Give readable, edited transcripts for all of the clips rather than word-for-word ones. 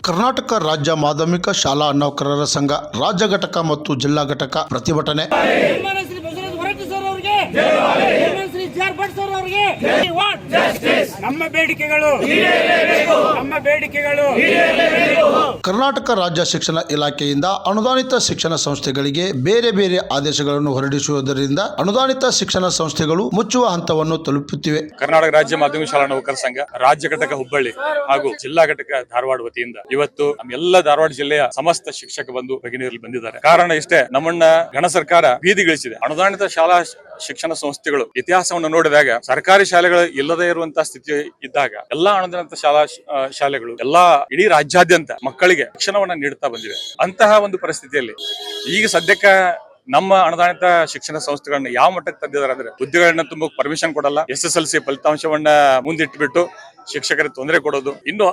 ಕರ್ನಾಟಕ ರಾಜ್ಯ ಮಾಧ್ಯಮಿಕ ಶಾಲಾ ನೌಕರರ ಸಂಘ ರಾಜ್ಯ ಘಟಕ ಮತ್ತು ಜಿಲ್ಲಾ ಘಟಕ ಪ್ರತಿಭಟನೆ. ಕರ್ನಾಟಕ ರಾಜ್ಯ ಶಿಕ್ಷಣ ಇಲಾಖೆಯಿಂದ ಅನುದಾನಿತ ಶಿಕ್ಷಣ ಸಂಸ್ಥೆಗಳಿಗೆ ಬೇರೆ ಬೇರೆ ಆದೇಶಗಳನ್ನು ಹೊರಡಿಸುವುದರಿಂದ ಅನುದಾನಿತ ಶಿಕ್ಷಣ ಸಂಸ್ಥೆಗಳು ಮುಚ್ಚುವ ಹಂತವನ್ನು ತಲುಪುತ್ತಿವೆ. ಕರ್ನಾಟಕ ರಾಜ್ಯ ಮಾಧ್ಯಮಿಕ ಶಾಲಾ ನೌಕರರ ಸಂಘ ರಾಜ್ಯ ಘಟಕ ಹುಬ್ಬಳ್ಳಿ ಹಾಗೂ ಜಿಲ್ಲಾ ಘಟಕ ಧಾರವಾಡ ವತಿಯಿಂದ ಇವತ್ತು ನಮ್ಮೆಲ್ಲ ಧಾರವಾಡ ಜಿಲ್ಲೆಯ ಸಮಸ್ತ ಶಿಕ್ಷಕ ಬಂಧು ಭಗಿನಿಯರು ಬಂದಿದ್ದಾರೆ. ಕಾರಣ ಇಷ್ಟೇ, ನಮ್ಮನ್ನ ಗಣ ಸರ್ಕಾರ ಬೀದಿಗಿಳಿಸಿದೆ. ಅನುದಾನಿತ ಶಾಲಾ ಶಿಕ್ಷಣ ಸಂಸ್ಥೆಗಳು ಇತಿಹಾಸವನ್ನು ನೋಡಿದಾಗ ಸರ್ಕಾರಿ ಶಾಲೆಗಳು ಇಲ್ಲದೇ ಇರುವಂತಹ ಸ್ಥಿತಿ ಇದ್ದಾಗ ಎಲ್ಲಾ ಅನುದಾನಿತ ಶಾಲೆಗಳು ಎಲ್ಲಾ ಇಡೀ ರಾಜ್ಯಾದ್ಯಂತ ಮಕ್ಕಳಿಗೆ ಶಿಕ್ಷಣವನ್ನ ನೀಡುತ್ತಾ ಬಂದಿವೆ. ಅಂತಹ ಒಂದು ಪರಿಸ್ಥಿತಿಯಲ್ಲಿ ಈಗ ಸದ್ಯಕ್ಕೆ ನಮ್ಮ ಅನುದಾನಿತ ಶಿಕ್ಷಣ ಸಂಸ್ಥೆಗಳನ್ನ ಯಾವ ಮಟ್ಟಕ್ಕೆ ತಂದಿದ್ದಾರೆ ಅಂದ್ರೆ, ಹುದ್ದೆಗಳನ್ನ ತುಂಬಾ ಪರ್ಮಿಷನ್ ಕೊಡಲ್ಲ, SSLC ಫಲಿತಾಂಶವನ್ನ ಮುಂದಿಟ್ಬಿಟ್ಟು ಶಿಕ್ಷಕರಿಗೆ ತೊಂದರೆ ಕೊಡೋದು, ಇನ್ನು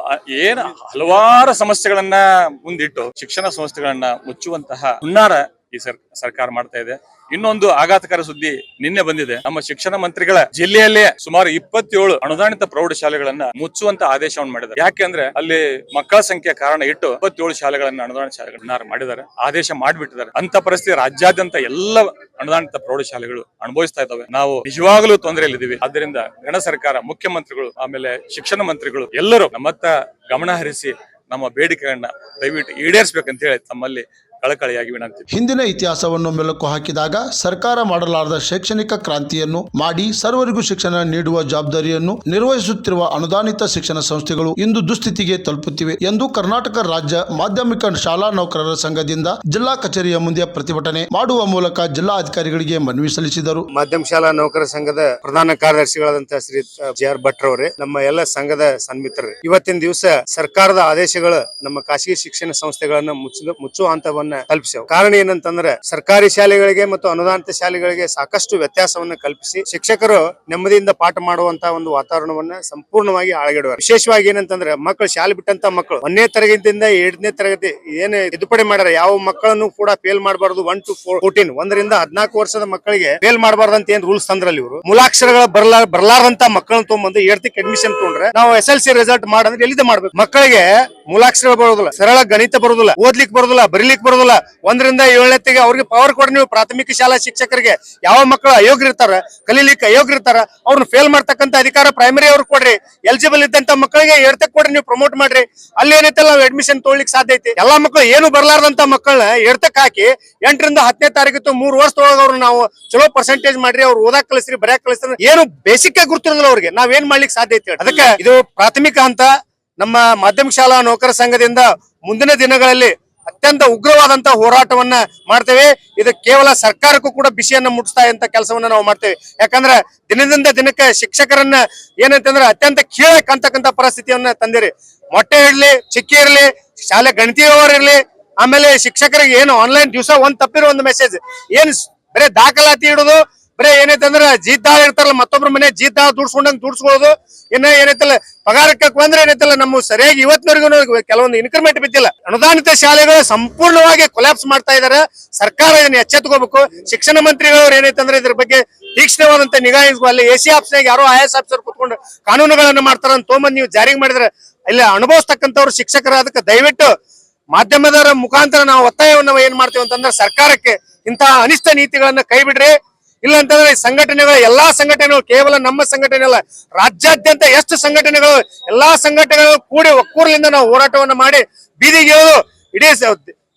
ಏನು ಹಲವಾರು ಸಮಸ್ಯೆಗಳನ್ನ ಮುಂದಿಟ್ಟು ಶಿಕ್ಷಣ ಸಂಸ್ಥೆಗಳನ್ನ ಮುಚ್ಚುವಂತಹ ಹುನ್ನಾರ ಈ ಸರ್ಕಾರ ಮಾಡ್ತಾ ಇದೆ. ಇನ್ನೊಂದು ಆಘಾತಕಾರಿ ಸುದ್ದಿ ನಿನ್ನೆ ಬಂದಿದೆ. ನಮ್ಮ ಶಿಕ್ಷಣ ಮಂತ್ರಿಗಳ ಜಿಲ್ಲೆಯಲ್ಲೇ ಸುಮಾರು 27 ಅನುದಾನಿತ ಪ್ರೌಢಶಾಲೆಗಳನ್ನ ಮುಚ್ಚುವಂತ ಆದೇಶವನ್ನು ಮಾಡಿದ್ದಾರೆ. ಯಾಕೆಂದ್ರೆ ಅಲ್ಲಿ ಮಕ್ಕಳ ಸಂಖ್ಯೆ ಕಾರಣ ಇಟ್ಟು 27 ಶಾಲೆಗಳನ್ನ ಅನುದಾನಿತ ಶಾಲೆಗಳನ್ನ ಮಾಡಿದ್ದಾರೆ, ಆದೇಶ ಮಾಡಿಬಿಟ್ಟಿದ್ದಾರೆ. ಅಂತ ಪರಿಸ್ಥಿತಿ ರಾಜ್ಯಾದ್ಯಂತ ಎಲ್ಲ ಅನುದಾನಿತ ಪ್ರೌಢಶಾಲೆಗಳು ಅನುಭವಿಸ್ತಾ ಇದ್ದಾವೆ. ನಾವು ನಿಜವಾಗಲೂ ತೊಂದರೆಯಲ್ಲಿದ್ದೀವಿ. ಆದ್ದರಿಂದ ಗಣ ಸರ್ಕಾರ, ಮುಖ್ಯಮಂತ್ರಿಗಳು, ಆಮೇಲೆ ಶಿಕ್ಷಣ ಮಂತ್ರಿಗಳು ಎಲ್ಲರೂ ನಮ್ಮತ್ತ ಗಮನ ಹರಿಸಿ ನಮ್ಮ ಬೇಡಿಕೆಗಳನ್ನ ದಯವಿಟ್ಟು ಈಡೇರಿಸಬೇಕಂತ ಹೇಳಿ ತಮ್ಮಲ್ಲಿ ಕಳಕಳಿಯಾಗಿ ವಿನಂತಿ. ಹಿಂದಿನ ಇತಿಹಾಸವನ್ನು ಮೆಲುಕು ಹಾಕಿದಾಗ ಸರ್ಕಾರ ಮಾಡಲಾರದ ಶೈಕ್ಷಣಿಕ ಕ್ರಾಂತಿಯನ್ನು ಮಾಡಿ ಸರ್ವರಿಗೂ ಶಿಕ್ಷಣ ನೀಡುವ ಜವಾಬ್ದಾರಿಯನ್ನು ನಿರ್ವಹಿಸುತ್ತಿರುವ ಅನುದಾನಿತ ಶಿಕ್ಷಣ ಸಂಸ್ಥೆಗಳು ಇಂದು ದುಸ್ಥಿತಿಗೆ ತಲುಪುತ್ತಿವೆ ಎಂದು ಕರ್ನಾಟಕ ರಾಜ್ಯ ಮಾಧ್ಯಮಿಕ ಶಾಲಾ ನೌಕರರ ಸಂಘದಿಂದ ಜಿಲ್ಲಾ ಕಚೇರಿಯ ಮುಂದೆ ಪ್ರತಿಭಟನೆ ಮಾಡುವ ಮೂಲಕ ಜಿಲ್ಲಾ ಅಧಿಕಾರಿಗಳಿಗೆ ಮನವಿ ಸಲ್ಲಿಸಿದರು. ಮಾಧ್ಯಮಿಕ ಶಾಲಾ ನೌಕರರ ಸಂಘದ ಪ್ರಧಾನ ಕಾರ್ಯದರ್ಶಿಗಳಾದಂತಹ ಶ್ರೀ JR ಭಟ್ ಅವರೇ, ನಮ್ಮ ಎಲ್ಲ ಸಂಘದ ಸನ್ಮಿತ್ರರೇ, ಇವತ್ತಿನ ದಿವಸ ಸರ್ಕಾರದ ಆದೇಶಗಳು ನಮ್ಮ ಖಾಸಗಿ ಶಿಕ್ಷಣ ಸಂಸ್ಥೆಗಳನ್ನ ಮುಚ್ಚುವ ಹಂತವನ್ನ ಕಲ್ಪಿಸವು. ಕಾರಣ ಏನಂತಂದ್ರೆ, ಸರ್ಕಾರಿ ಶಾಲೆಗಳಿಗೆ ಮತ್ತು ಅನುದಾನಿತ ಶಾಲೆಗಳಿಗೆ ಸಾಕಷ್ಟು ವ್ಯತ್ಯಾಸವನ್ನ ಕಲ್ಪಿಸಿ ಶಿಕ್ಷಕರು ನೆಮ್ಮದಿಯಿಂದ ಪಾಠ ಮಾಡುವಂತಹ ಒಂದು ವಾತಾವರಣವನ್ನ ಸಂಪೂರ್ಣವಾಗಿ ಹಾಳುಗೆಡುವರು. ವಿಶೇಷವಾಗಿ ಏನಂತಂದ್ರೆ, ಮಕ್ಕಳು ಶಾಲೆ ಬಿಟ್ಟಂತ ಮಕ್ಕಳು 1ನೇ ತರಗತಿಯಿಂದ 8ನೇ ತರಗತಿ ಏನು ತಿದ್ದುಪಡಿ ಮಾಡ್ಯಾರ, ಯಾವ ಮಕ್ಕಳನ್ನು ಕೂಡ ಫೇಲ್ ಮಾಡಬಾರದು. 1 to 14 1ರಿಂದ 14 ವರ್ಷದ ಮಕ್ಕಳಿಗೆ ಫೇಲ್ ಮಾಡಬಾರ್ದು ಅಂತ ಏನ್ ರೂಲ್ಸ್ ತಂದ್ರಲ್ಲಿ ಇವರು. ಮೂಲಾಕ್ಷರಗಳ ಬರಲಾರಂತ ಮಕ್ಕಳನ್ನ ತೊಗೊಂಬಂದು 8ಕ್ಕೆ ಅಡ್ಮಿಷನ್ ತೊಗೊಂಡ್ರೆ ನಾವು SLC ರಿಸಲ್ಟ್ ಮಾಡಂದ್ರೆ ಎಲ್ಲಿದೆ ಮಾಡ್ಬೇಕು? ಮಕ್ಕಳಿಗೆ ಮೂಲಾಕ್ಷರ ಬರೋದಿಲ್ಲ, ಸರಳ ಗಣಿತ ಬರೋದಿಲ್ಲ, ಓದ್ಲಿಕ್ಕೆ ಬರೋದಿಲ್ಲ, ಬರೀಲಿಕ್ಕೆ ಬರೋದಿಲ್ಲ. 1ರಿಂದ 7ನೇತಿಗೆ ಅವ್ರಿಗೆ ಪವರ್ ಕೊಡ್ರಿ. ನೀವು ಪ್ರಾಥಮಿಕ ಶಾಲಾ ಶಿಕ್ಷಕರಿಗೆ ಯಾವ ಮಕ್ಕಳು ಅಯೋಗ್ಯ ಇರ್ತಾರ, ಕಲೀಲಿಕ್ಕೆ ಅಯೋಗ್ಯ ಇರ್ತಾರ, ಅವ್ರನ್ನ ಫೇಲ್ ಮಾಡ್ತಕ್ಕಂತ ಅಧಿಕಾರ ಪ್ರೈಮರಿ ಅವ್ರಿಗೆ ಕೊಡ್ರಿ. ಎಲಿಜಿಬಲ್ ಇದ್ದಂತ ಮಕ್ಕಳಿಗೆ 8ಕ್ಕೆ ಕೊಡ್ರಿ, ನೀವು ಪ್ರಮೋಟ್ ಮಾಡ್ರಿ. ಅಲ್ಲಿ ಏನೈತಲ್ಲ ನಾವು ಅಡ್ಮಿಷನ್ ತೊಗೊಳ್ಳಿಕ್ಕೆ ಸಾಧ್ಯ ಐತಿ. ಎಲ್ಲಾ ಮಕ್ಕಳು ಏನು ಬರ್ಲಾರ್ದಂತ ಮಕ್ಕಳನ್ನ 8ಕ್ಕೆ ಹಾಕಿ 8ರಿಂದ 10ನೇ ತಾರೀಕು 3 ವರ್ಷದೊಳಗೆ ಅವ್ರು ನಾವು ಚಲೋ ಪರ್ಸೆಂಟೇಜ್ ಮಾಡ್ರಿ, ಅವ್ರು ಓದಾಕ್ ಕಳಿಸ್ರಿ, ಬರೆಯಕ್ ಕಳಿಸ್ರಿ, ಏನು ಬೇಸಿಕ್ ಆಗಿ ಗುರುತಿರೋದಿಲ್ಲ ಅವ್ರಿಗೆ. ನಾವೇನ್ ಮಾಡ್ಲಿಕ್ಕೆ ಸಾಧ್ಯ ಐತಿ? ಅದಕ್ಕೆ ಇದು ಪ್ರಾಥಮಿಕ ಹಂತ. ನಮ್ಮ ಮಾಧ್ಯಮಿಕ ಶಾಲಾ ನೌಕರ ಸಂಘದಿಂದ ಮುಂದಿನ ದಿನಗಳಲ್ಲಿ ಅತ್ಯಂತ ಉಗ್ರವಾದಂತಹ ಹೋರಾಟವನ್ನ ಮಾಡ್ತೇವೆ. ಇದು ಕೇವಲ ಸರ್ಕಾರಕ್ಕೂ ಕೂಡ ಬಿಸಿಯನ್ನ ಮುಟ್ಟಿಸ್ತಾ ಅಂತ ಕೆಲಸವನ್ನ ನಾವು ಮಾಡ್ತೇವೆ. ಯಾಕಂದ್ರೆ ದಿನದಿಂದ ದಿನಕ್ಕೆ ಶಿಕ್ಷಕರನ್ನ ಏನಂತಂದ್ರೆ ಅತ್ಯಂತ ಕೀಳಾಗಿ ಕಾಣ್ತಕ್ಕಂತ ಪರಿಸ್ಥಿತಿಯನ್ನ ತಂದಿರಿ. ಮೊಟ್ಟೆ ಇರ್ಲಿ, ಚಿಕ್ಕಿ ಇರ್ಲಿ, ಶಾಲೆ ಗಣಿತೀಯವರು ಇರ್ಲಿ, ಆಮೇಲೆ ಶಿಕ್ಷಕರಿಗೆ ಏನು ಆನ್ಲೈನ್ ದಿವಸ ಒಂದ್ ತಪ್ಪಿರೋ ಒಂದು ಮೆಸೇಜ್, ಏನ್ ಬರೇ ದಾಖಲಾತಿ ಇಡುದು, ಬರೇ ಏನೈತಂದ್ರ ಜೀತಾಳ ಇರ್ತಾರಲ್ಲ, ಮತ್ತೊಬ್ರ ಮನೆ ಜೀತಾಳ ದುಡ್ಸ್ಕೊಂಡಂಗ್ ದುಡ್ಸ್ಕೊಳ್ಳೋದು. ಇನ್ನ ಏನೈತಲ್ಲ ಪಗಾರಕ್ಕೆ ಬಂದ್ರೆ ಏನೈತಲ್ಲ ನಮ್ಮ ಸರಿಯಾಗಿ ಇವತ್ತಿನವರೆಗೂ ಕೆಲವೊಂದು ಇನ್ಕ್ರಿಮೆಂಟ್ ಬಿದ್ದಿಲ್ಲ. ಅನುದಾನಿತ ಶಾಲೆಗಳು ಸಂಪೂರ್ಣವಾಗಿ ಕೊಲ್ಯಾಪ್ಸ್ ಮಾಡ್ತಾ ಇದಾರೆ. ಸರ್ಕಾರ ಇದನ್ನ ಎಚ್ಚೆತ್ತುಕೋಬೇಕು. ಶಿಕ್ಷಣ ಮಂತ್ರಿಗಳು ಏನೈತಂದ್ರೆ ಇದ್ರ ಬಗ್ಗೆ ತೀಕ್ಷ್ಣವಾದಂತ ನಿಗಾ ಇರಿಸಬೇಕು. ಅಲ್ಲಿ AC ಆಫೀಸ್ನಾಗ ಯಾರೋ IAS ಆಫೀಸರ್ ಕುತ್ಕೊಂಡು ಕಾನೂನುಗಳನ್ನ ಮಾಡ್ತಾರ ಅಂತ ತೊಗೊಂಬಂದ್ ನೀವು ಜಾರಿಗೆ ಮಾಡಿದ್ರೆ ಇಲ್ಲಿ ಅನುಭವಿಸ್ತಕ್ಕಂಥವ್ರು ಶಿಕ್ಷಕರ. ಅದಕ್ಕೆ ದಯವಿಟ್ಟು ಮಾಧ್ಯಮದ ಮುಖಾಂತರ ನಾವು ಒತ್ತಾಯವನ್ನು ಏನ್ ಮಾಡ್ತೇವೆ ಅಂತಂದ್ರೆ, ಸರ್ಕಾರಕ್ಕೆ ಇಂತಹ ಅನಿಷ್ಟ ನೀತಿಗಳನ್ನ ಕೈ ಬಿಡ್ರಿ. ಇಲ್ಲ ಅಂತಂದ್ರೆ ಸಂಘಟನೆಗಳು, ಎಲ್ಲಾ ಸಂಘಟನೆಗಳು, ಕೇವಲ ನಮ್ಮ ಸಂಘಟನೆ ಅಲ್ಲ, ರಾಜ್ಯಾದ್ಯಂತ ಎಷ್ಟು ಸಂಘಟನೆಗಳು, ಎಲ್ಲಾ ಸಂಘಟನೆಗಳು ಕೂಡಿ ಒಕ್ಕೂರ್ಲಿಂದ ನಾವು ಹೋರಾಟವನ್ನ ಮಾಡಿ ಬೀದಿಗೆ ಇಡೀ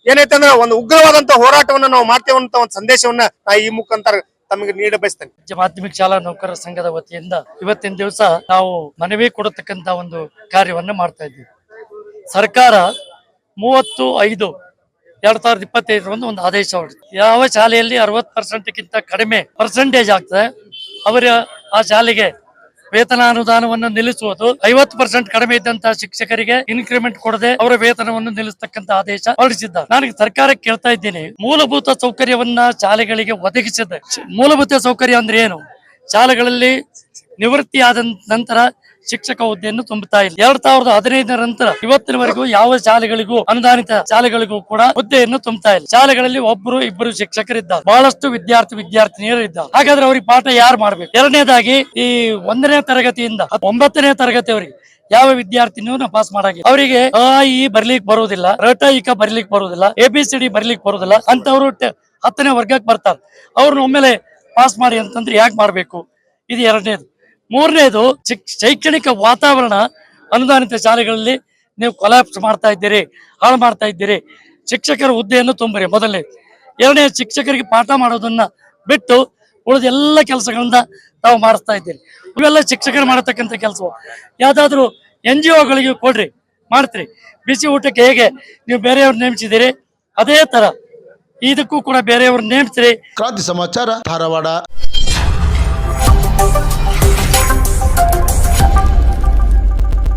ಏನೈತಂದ್ರೆ ಒಂದು ಉಗ್ರವಾದಂತ ಹೋರಾಟವನ್ನ ನಾವು ಮಾಡ್ತೇವೆ ಅಂತ ಒಂದು ಸಂದೇಶವನ್ನ ನಾ ಈ ಮುಖಾಂತರ ತಮಗೆ ನೀಡ ಬಯಸ್ತೇನೆ. ಮಾಧ್ಯಮಿಕ ಶಾಲಾ ನೌಕರರ ಸಂಘದ ವತಿಯಿಂದ ಇವತ್ತಿನ ದಿವಸ ನಾವು ಮನವಿ ಕೊಡತಕ್ಕಂತ ಒಂದು ಕಾರ್ಯವನ್ನ ಮಾಡ್ತಾ ಇದ್ದೀವಿ. ಸರ್ಕಾರ 30/5/2025 ಒಂದು ಆದೇಶ ಹೊರಡಿದೆ. ಯಾವ ಶಾಲೆಯಲ್ಲಿ 60% ಕಡಿಮೆ ಪರ್ಸೆಂಟೇಜ್ ಆಗ್ತದೆ ಅವರ ಆ ಶಾಲೆಗೆ ವೇತನ ಅನುದಾನವನ್ನು ನಿಲ್ಲಿಸುವುದು, 50% ಕಡಿಮೆ ಇದ್ದಂತಹ ಶಿಕ್ಷಕರಿಗೆ ಇನ್ಕ್ರಿಮೆಂಟ್ ಕೊಡದೆ ಅವರ ವೇತನವನ್ನು ನಿಲ್ಲಿಸತಕ್ಕಂತ ಆದೇಶ ಹೊರಡಿಸಿದ್ದಾರೆ. ನಾನು ಸರ್ಕಾರಕ್ಕೆ ಕೇಳ್ತಾ ಇದ್ದೀನಿ, ಮೂಲಭೂತ ಸೌಕರ್ಯವನ್ನ ಶಾಲೆಗಳಿಗೆ ಒದಗಿಸಿದೆ. ಮೂಲಭೂತ ಸೌಕರ್ಯ ಅಂದ್ರೆ ಏನು? ಶಾಲೆಗಳಲ್ಲಿ ನಿವೃತ್ತಿ ಆದ ನಂತರ ಶಿಕ್ಷಕ ಹುದ್ದೆಯನ್ನು ತುಂಬುತ್ತಾ ಇಲ್ಲ. 2015 ನಂತರ ಇವತ್ತಿನವರೆಗೂ ಯಾವ ಶಾಲೆಗಳಿಗೂ, ಅನುದಾನಿತ ಶಾಲೆಗಳಿಗೂ ಕೂಡ ಹುದ್ದೆಯನ್ನು ತುಂಬುತ್ತಾ ಇಲ್ಲ. ಶಾಲೆಗಳಲ್ಲಿ ಒಬ್ಬರು ಇಬ್ಬರು ಶಿಕ್ಷಕರಿದ್ದಾರೆ, ಬಹಳಷ್ಟು ವಿದ್ಯಾರ್ಥಿನಿಯರು ಇದ್ದಾರೆ. ಹಾಗಾದ್ರೆ ಅವ್ರಿಗೆ ಪಾಠ ಯಾರು ಮಾಡ್ಬೇಕು? ಎರಡನೇದಾಗಿ, ಈ 1ನೇ ತರಗತಿಯಿಂದ 9ನೇ ತರಗತಿಯವರಿಗೆ ಯಾವ ವಿದ್ಯಾರ್ಥಿನಿಯೂ ಪಾಸ್ ಮಾಡಾಗಿಲ್ಲ. ಅವರಿಗೆ ಅ ಈ ಬರ್ಲಿಕ್ಕೆ ಬರುವುದಿಲ್ಲ, ರಟ ಇಕ ಬರ್ಲಿಕ್ಕೆ ಬರುವುದಿಲ್ಲ, ABCD ಬರ್ಲಿಕ್ಕೆ ಬರುವುದಿಲ್ಲ ಅಂತವ್ರು 10ನೇ ವರ್ಗಕ್ಕೆ ಬರ್ತಾರೆ. ಅವ್ರನ್ನ ಒಮ್ಮೆಲೆ ಪಾಸ್ ಮಾಡಿ ಅಂತಂದ್ರೆ ಯಾಕೆ ಮಾಡ್ಬೇಕು? ಇದು ಎರಡನೇದು. ಮೂರನೇದು, ಶೈಕ್ಷಣಿಕ ವಾತಾವರಣ ಅನುದಾನಿತ ಶಾಲೆಗಳಲ್ಲಿ ನೀವು ಕೊಲಾಪ್ಸ್ ಮಾಡ್ತಾ ಇದ್ದೀರಿ, ಹಾಳು ಮಾಡ್ತಾ ಇದ್ದೀರಿ. ಶಿಕ್ಷಕರ ಹುದ್ದೆಯನ್ನು ತುಂಬಿರಿ ಮೊದಲನೇ. ಎರಡನೇ, ಶಿಕ್ಷಕರಿಗೆ ಪಾಠ ಮಾಡೋದನ್ನ ಬಿಟ್ಟು ಉಳಿದ ಎಲ್ಲ ಕೆಲಸಗಳನ್ನ ತಾವು ಮಾಡಿಸ್ತಾ ಇದ್ದೀರಿ. ಇವೆಲ್ಲ ಶಿಕ್ಷಕರು ಮಾಡತಕ್ಕಂಥ ಕೆಲಸ. ಯಾವ್ದಾದ್ರು NGOಗಳಿಗೆ ಕೊಡ್ರಿ, ಮಾಡ್ತೀರಿ. ಬಿಸಿ ಊಟಕ್ಕೆ ಹೇಗೆ ನೀವು ಬೇರೆಯವ್ರು ನೇಮಿಸಿದ್ದೀರಿ, ಅದೇ ತರ ಇದಕ್ಕೂ ಕೂಡ ಬೇರೆಯವ್ರು ನೇಮಿಸ್ರಿ. ಕ್ರಾಂತಿ ಸಮಾಚಾರ ಧಾರವಾಡ.